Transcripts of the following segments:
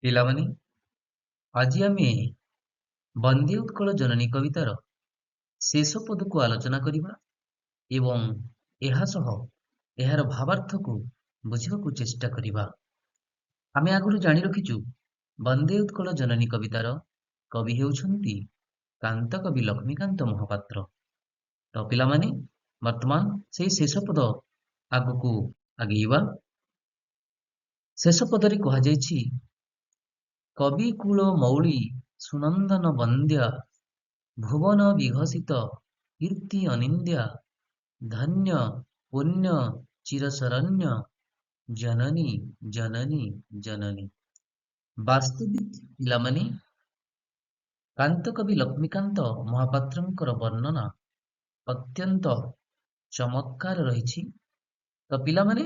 ପିଲାମାନେ ଆଜି ଆମେ ବନ୍ଦେ ଉତ୍କଳ ଜନନୀ କବିତାର ଶେଷ ପଦକୁ ଆଲୋଚନା କରିବା ଏବଂ ଏହା ସହ ଏହାର ଭାବାର୍ଥକୁ ବୁଝିବାକୁ ଚେଷ୍ଟା କରିବା। ଆମେ ଆଗରୁ ଜାଣି ରଖିଛୁ ବନ୍ଦେ ଉତ୍କଳ ଜନନୀ କବିତାର କବି ହେଉଛନ୍ତି କାନ୍ତ କବି ଲକ୍ଷ୍ମୀକାନ୍ତ ମହାପାତ୍ର। ତ ପିଲାମାନେ ବର୍ତ୍ତମାନ ସେହି ଶେଷ ପଦ ଆଗକୁ ଆଗେଇବା। ଶେଷ ପଦରେ କୁହାଯାଇଛି କବି କୂଳ ମୌଳି ସୁନନ୍ଦନ ବନ୍ଦ୍ୟା ଭୁବନ ବିଘସିତ କୀର୍ତ୍ତି ଅନିନ୍ଦ୍ୟା ଧନ୍ୟ ପୁଣ୍ୟ ଚିରଶରଣ୍ୟ ଜନନୀ ଜନନୀ ଜନନୀ। ବାସ୍ତବିକ ପିଲାମାନେ କାନ୍ତ କବି ଲକ୍ଷ୍ମୀକାନ୍ତ ମହାପାତ୍ରଙ୍କର ବର୍ଣ୍ଣନା ଅତ୍ୟନ୍ତ ଚମତ୍କାର ରହିଛି। ତ ପିଲାମାନେ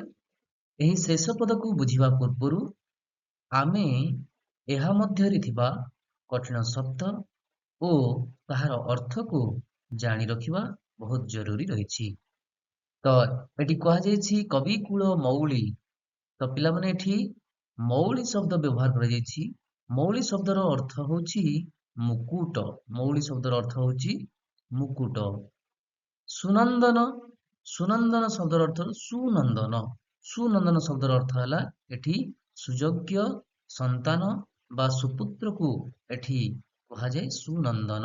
ଏହି ଶେଷ ପଦକୁ ବୁଝିବା ପୂର୍ବରୁ ଆମେ ଏହା ମଧ୍ୟରେ ଥିବା କଠିନ ଶବ୍ଦ ଓ ତାହାର ଅର୍ଥକୁ ଜାଣି ରଖିବା ବହୁତ ଜରୁରୀ ରହିଛି। ତ ଏଠି କୁହାଯାଇଛି କବି କୂଳ ମୌଳି। ତ ପିଲାମାନେ ଏଠି ମୌଳି ଶବ୍ଦ ବ୍ୟବହାର କରାଯାଇଛି। ମୌଳି ଶବ୍ଦର ଅର୍ଥ ହେଉଛି ମୁକୁଟ। ମୌଳି ଶବ୍ଦର ଅର୍ଥ ହେଉଛି ମୁକୁଟ। ସୁନନ୍ଦନ, ସୁନନ୍ଦନ ଶବ୍ଦର ଅର୍ଥ ସୁନନ୍ଦନ। ସୁନନ୍ଦନ ଶବ୍ଦର ଅର୍ଥ ହେଲା ଏଠି ସୁଯୋଗ୍ୟ ସନ୍ତାନ ବା ସୁପୁତ୍ରକୁ ଏଠି କୁହାଯାଏ ସୁନନ୍ଦନ।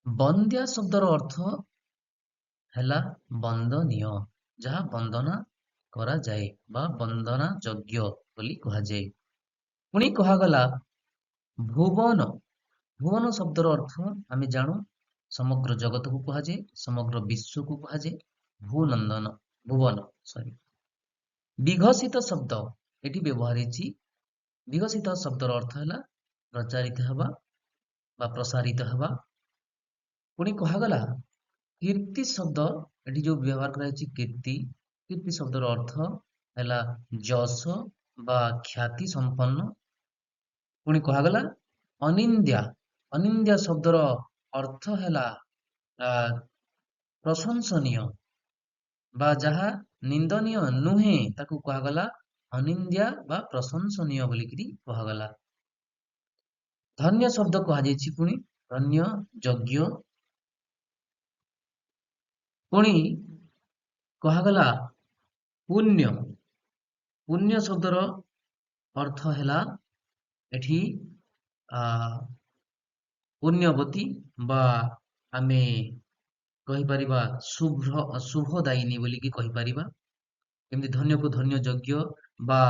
ବନ୍ଦ୍ୟା ଶବ୍ଦର ଅର୍ଥ ହେଲା ବନ୍ଦନୀୟ, ଯାହା ବନ୍ଦନା କରାଯାଏ ବା ବନ୍ଦନା ଯୋଗ୍ୟ ବୋଲି କୁହାଯାଏ। ପୁଣି କୁହାଗଲା ଭୁବନ। ଭୁବନ ଶବ୍ଦର ଅର୍ଥ ଆମେ ଜାଣୁ ସମଗ୍ର ଜଗତକୁ କୁହାଯାଏ, ସମଗ୍ର ବିଶ୍ୱକୁ କୁହାଯାଏ ଭୂନନ୍ଦନ ଭୁବନ ବିଘସିତ ଶବ୍ଦ ଏଠି ବ୍ୟବହାର ହେଇଛି। ବିଘସିତ ଶବ୍ଦର ଅର୍ଥ ହେଲା ପ୍ରଚାରିତ ହେବା ବା ପ୍ରସାରିତ ହେବା। ପୁଣି କୁହାଗଲା କୀର୍ତ୍ତି ଶବ୍ଦ ଏଠି ଯୋଉ ବ୍ୟବହାର କରାଯାଇଛି କୀର୍ତ୍ତି, କୀର୍ତ୍ତି ଶବ୍ଦର ଅର୍ଥ ହେଲା ଯଶ ବା ଖ୍ୟାତି ସମ୍ପନ୍ନ। ପୁଣି କୁହାଗଲା ଅନିନ୍ଦ୍ୟା। ଅନିନ୍ଦ୍ୟା ଶବ୍ଦର ଅର୍ଥ ହେଲା ପ୍ରଶଂସନୀୟ ବା ଯାହା ନିନ୍ଦନୀୟ ନୁହେଁ ତାକୁ କୁହାଗଲା ଅନିନ୍ଦ୍ୟା ବା ପ୍ରଶଂସନୀୟ ବୋଲିକିରି କୁହାଗଲା। ଧନ୍ୟ ଶବ୍ଦ କୁହାଯାଇଛି ପୁଣି ଧନ୍ୟ ଯୋଗ୍ୟ। ପୁଣି କୁହାଗଲା ପୁଣ୍ୟ। ପୁଣ୍ୟ ଶବ୍ଦର ଅର୍ଥ ହେଲା ଏଠି ପୁଣ୍ୟବତୀ ବା ଆମେ କହିପାରିବା ଶୁଭଦାୟିନୀ ବୋଲିକି କହିପାରିବା। ଏମିତି ଧନ୍ୟକୁ ଧନ୍ୟ ଯୋଗ୍ୟ ବା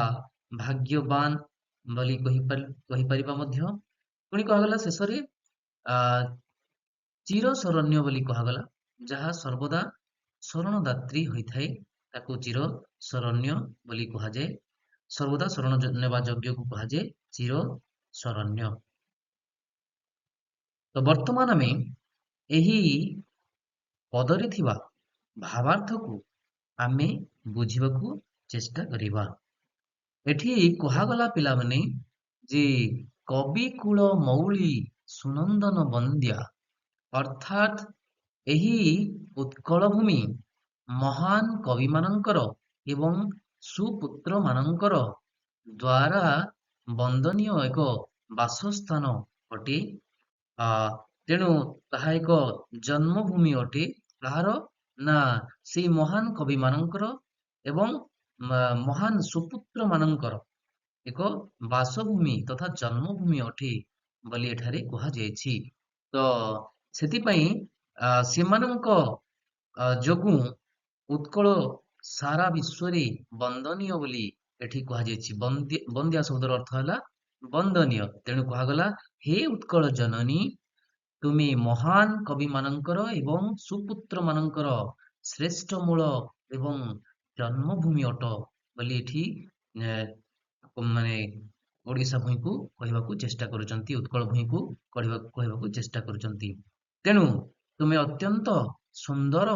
ଭାଗ୍ୟବାନ ବୋଲି କହିପାରିବା ମଧ୍ୟ। ପୁଣି କୁହାଗଲା ଶେଷରେ ଚିରଶରଣ୍ୟ ବୋଲି କୁହାଗଲା, ଯାହା ସର୍ବଦା ଶରଣଦାତ୍ରୀ ହୋଇଥାଏ ତାକୁ ଚିରଶରଣ୍ୟ ବୋଲି କୁହାଯାଏ। ସର୍ବଦା ଶରଣ ନେବା ଯୋଗ୍ୟକୁ କୁହାଯାଏ ଚିରଶରଣ୍ୟ। ତ ବର୍ତ୍ତମାନ ଆମେ ଏହି ପଦରେ ଥିବା ଭାବାର୍ଥକୁ ଆମେ ବୁଝିବାକୁ ଚେଷ୍ଟା କରିବା। ଏଠି କୁହାଗଲା ପିଲାମାନେ ଯେ କବି କୂଳ ମୌଳି ସୁନନ୍ଦନ ବନ୍ଦ୍ୟା, ଅର୍ଥାତ୍ ଏହି ଉତ୍କଳ ଭୂମି ମହାନ କବିମାନଙ୍କର ଏବଂ ସୁପୁତ୍ର ମାନଙ୍କର ଦ୍ୱାରା ବନ୍ଦନୀୟ ଏକ ବାସସ୍ଥାନ ଅଟେ। ତେଣୁ ତାହା ଏକ ଜନ୍ମଭୂମି ଅଟେ। କାହାର ନା ସେଇ ମହାନ କବି ମାନଙ୍କର ଏବଂ ମହାନ ସୁପୁତ୍ର ମାନଙ୍କର ଏକ ବାସଭୂମି ତଥା ଜନ୍ମଭୂମି ଅଟେ ବୋଲି ଏଠାରେ କୁହାଯାଇଛି। ତ ସେଥିପାଇଁ ସେମାନଙ୍କ ଯୋଗୁଁ ଉତ୍କଳ ସାରା ବିଶ୍ୱରେ ବନ୍ଦନୀୟ ବୋଲି ଏଠି କୁହାଯାଇଛି। ବନ୍ଦ୍ୟା ଶବ୍ଦର ଅର୍ଥ ହେଲା ବନ୍ଦନୀୟ। ତେଣୁ କୁହାଗଲା ହେ ଉତ୍କଳ ଜନନୀ, ତୁମେ ମହାନ କବି ମାନଙ୍କର ଏବଂ ସୁପୁତ୍ର ମାନଙ୍କର ଶ୍ରେଷ୍ଠ ମୂଳ ଏବଂ ଜନ୍ମଭୂମି ଅଟ ବୋଲି ଏଠି ମାନେ ଓଡ଼ିଶା ଭୂଇଁକୁ କହିବାକୁ ଚେଷ୍ଟା କରୁଛନ୍ତି, ଉତ୍କଳ ଭୂଇଁକୁ କହିବାକୁ ଚେଷ୍ଟା କରୁଛନ୍ତି। ତେଣୁ ତୁମେ ଅତ୍ୟନ୍ତ ସୁନ୍ଦର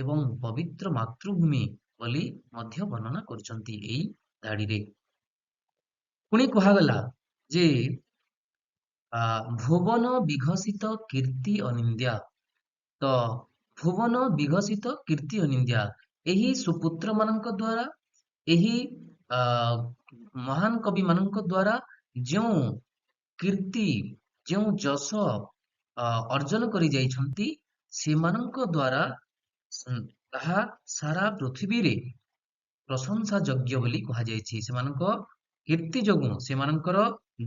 ଏବଂ ପବିତ୍ର ମାତୃଭୂମି ବୋଲି ମଧ୍ୟ ବର୍ଣ୍ଣନା କରୁଛନ୍ତି ଏଇ ଧାଡିରେ। ପୁଣି କୁହାଗଲା ଯେ ଭୁବନ ବିଘସିତ କୀର୍ତ୍ତି ଅନିନ୍ଦ୍ୟା। ତ ଭୁବନ ବିଘସିତ କୀର୍ତ୍ତି ଅନିନ୍ଦ୍ୟା, ଏହି ସୁପୁତ୍ର ମାନଙ୍କ ଦ୍ୱାରା ଏହି ମହାନ କବିମାନଙ୍କ ଦ୍ୱାରା ଯେଉଁ କୀର୍ତ୍ତି, ଯେଉଁ ଯଶ ଅର୍ଜନ କରି ଯାଇଛନ୍ତି, ସେମାନଙ୍କ ଦ୍ୱାରା ତାହା ସାରା ପୃଥିବୀରେ ପ୍ରଶଂସା ଯୋଗ୍ୟ ବୋଲି କୁହାଯାଇଛି। ସେମାନଙ୍କ କୀର୍ତ୍ତି ଯୋଗୁଁ, ସେମାନଙ୍କର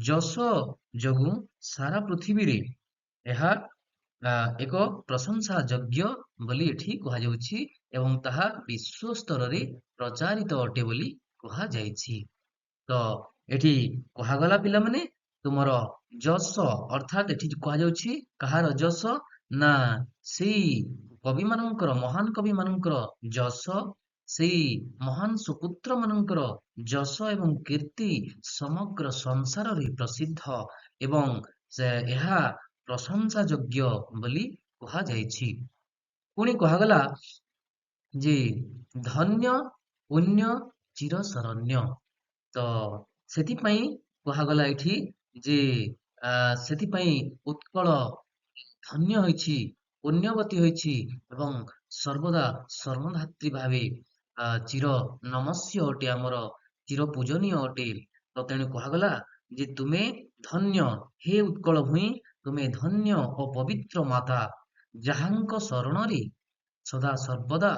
ଯଶ ଯୋଗୁଁ ସାରା ପୃଥିବୀରେ ଏହା ଏକ ପ୍ରଶଂସା ଯୋଗ୍ୟ ବୋଲି ଏଠି କୁହାଯାଉଛି ଏବଂ ତାହା ବିଶ୍ୱ ସ୍ତରରେ ପ୍ରଚାରିତ ଅଟେ ବୋଲି କୁହାଯାଇଛି। ତ ଏଠି କୁହାଗଲା ପିଲାମାନେ, ତୁମର ଯଶ ଅର୍ଥାତ୍ ଏଠି କୁହାଯାଉଛି କାହାର ଯଶ? ନା ସେଇ କବିମାନଙ୍କର, ମହାନ କବିମାନଙ୍କର ଯଶ, ସେଇ ମହାନ ସୁପୁତ୍ର ମାନଙ୍କର ଯଶ ଏବଂ କୀର୍ତ୍ତି ସମଗ୍ର ସଂସାରରେ ପ୍ରସିଦ୍ଧ ଏବଂ ଏହା ପ୍ରଶଂସା ଯୋଗ୍ୟ ବୋଲି କୁହାଯାଇଛି। ପୁଣି କୁହାଗଲା ଯେ ଧନ୍ୟ ପୁଣ୍ୟ ଚିରଶରଣ୍ୟ। ତ ସେଥିପାଇଁ କୁହାଗଲା ଏଠି ଯେ ସେଥିପାଇଁ ଉତ୍କଳ ଧନ୍ୟ ହୋଇଛି, ପୁଣ୍ୟବତୀ ହୋଇଛି ଏବଂ ସର୍ବଦା ଶରଣଧାତ୍ରୀ ଭାବେ ଚିର ନମସ୍ୟ ଅଟେ, ଆମର ଚିର ପୂଜନୀୟ ଅଟେ। ତ ତେଣୁ କୁହାଗଲା ଯେ ତୁମେ ଧନ୍ୟ, ହେ ଉତ୍କଳ ଭୂଇଁ, ତୁମେ ଧନ୍ୟ ଓ ପବିତ୍ର ମାତା, ଯାହାଙ୍କ ଶରଣରେ ସଦା ସର୍ବଦା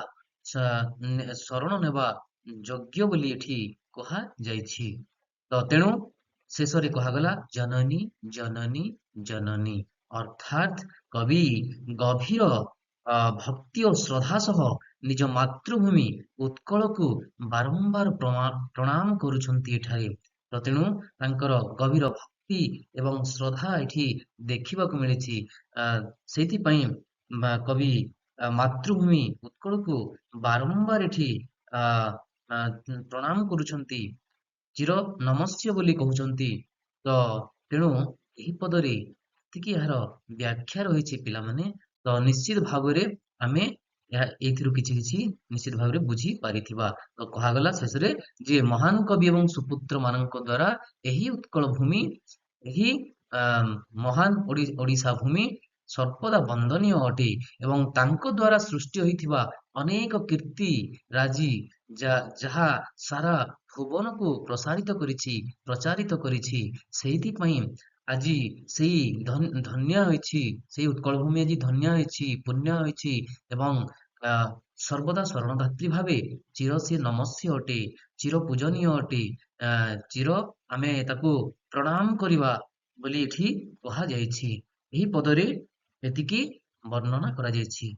ଶରଣ ନେବା ଯୋଗ୍ୟ ବୋଲି ଏଠି କୁହାଯାଇଛି। ତ ତେଣୁ ଶେଷରେ କୁହାଗଲା ଜନନୀ ଜନନୀ ଜନନୀ, ଅର୍ଥାତ୍ କବି ଗଭୀର ଭକ୍ତି ଓ ଶ୍ରଦ୍ଧା ସହ ନିଜ ମାତୃଭୂମି ଉତ୍କଳକୁ ବାରମ୍ବାର ପ୍ରଣାମ କରୁଛନ୍ତି ଏଠାରେ। ତ ତେଣୁ ତାଙ୍କର ଗଭୀର ଭକ୍ତି ଏବଂ ଶ୍ରଦ୍ଧା ଏଠି ଦେଖିବାକୁ ମିଳିଛି। ସେଇଥିପାଇଁ କବି ମାତୃଭୂମି ଉତ୍କଳକୁ ବାରମ୍ବାର ଏଠି ପ୍ରଣାମ କରୁଛନ୍ତି, ଚିର ନମସ୍ୟ ବୋଲି କହୁଛନ୍ତି। ତ ତେଣୁ ଏହି ପଦରେ ଏତିକି ଏହାର ବ୍ୟାଖ୍ୟା ରହିଛି ପିଲାମାନେ। ତ ନିଶ୍ଚିତ ଭାବରେ ଆମେ ଏଇଥିରୁ କିଛି କିଛି ନିଶ୍ଚିତ ଭାବରେ ବୁଝି ପାରିଥିବା। ତ କୁହାଗଲା ଶେଷରେ ଯେ ମହାନ କବି ଏବଂ ସୁପୁତ୍ର ମାନଙ୍କ ଦ୍ୱାରା ଏହି ଉତ୍କଳ ଭୂମି, ଏହି ମହାନ ଓଡ଼ିଶା ଭୂମି ସର୍ବଦା ବନ୍ଦନୀୟ ଅଟେ ଏବଂ ତାଙ୍କ ଦ୍ୱାରା ସୃଷ୍ଟି ହୋଇଥିବା ଅନେକ କୀର୍ତ୍ତି ରାଜି ଯାହା ସାରା ଭୁବନକୁ ପ୍ରସାରିତ କରିଛି, ପ୍ରଚାରିତ କରିଛି। ସେଇଥିପାଇଁ ଆଜି ସେଇ ଧନ୍ୟ ହୋଇଛି, ସେଇ ଉତ୍କଳ ଭୂମି ଆଜି ଧନ୍ୟ ହୋଇଛି, ପୁଣ୍ୟ ହୋଇଛି ଏବଂ ସର୍ବଦା ଶରଣଦାତ୍ରୀ ଭାବେ ଚିର ସେ ନମସ୍ୟ ଅଟେ, ଚିର ପୂଜନୀୟ ଅଟେ, ଚିର ଆମେ ତାକୁ ପ୍ରଣାମ କରିବା ବୋଲି ଏଠି କୁହାଯାଇଛି। ଏହି ପଦରେ ଏତିକି ବର୍ଣ୍ଣନା କରାଯାଇଛି।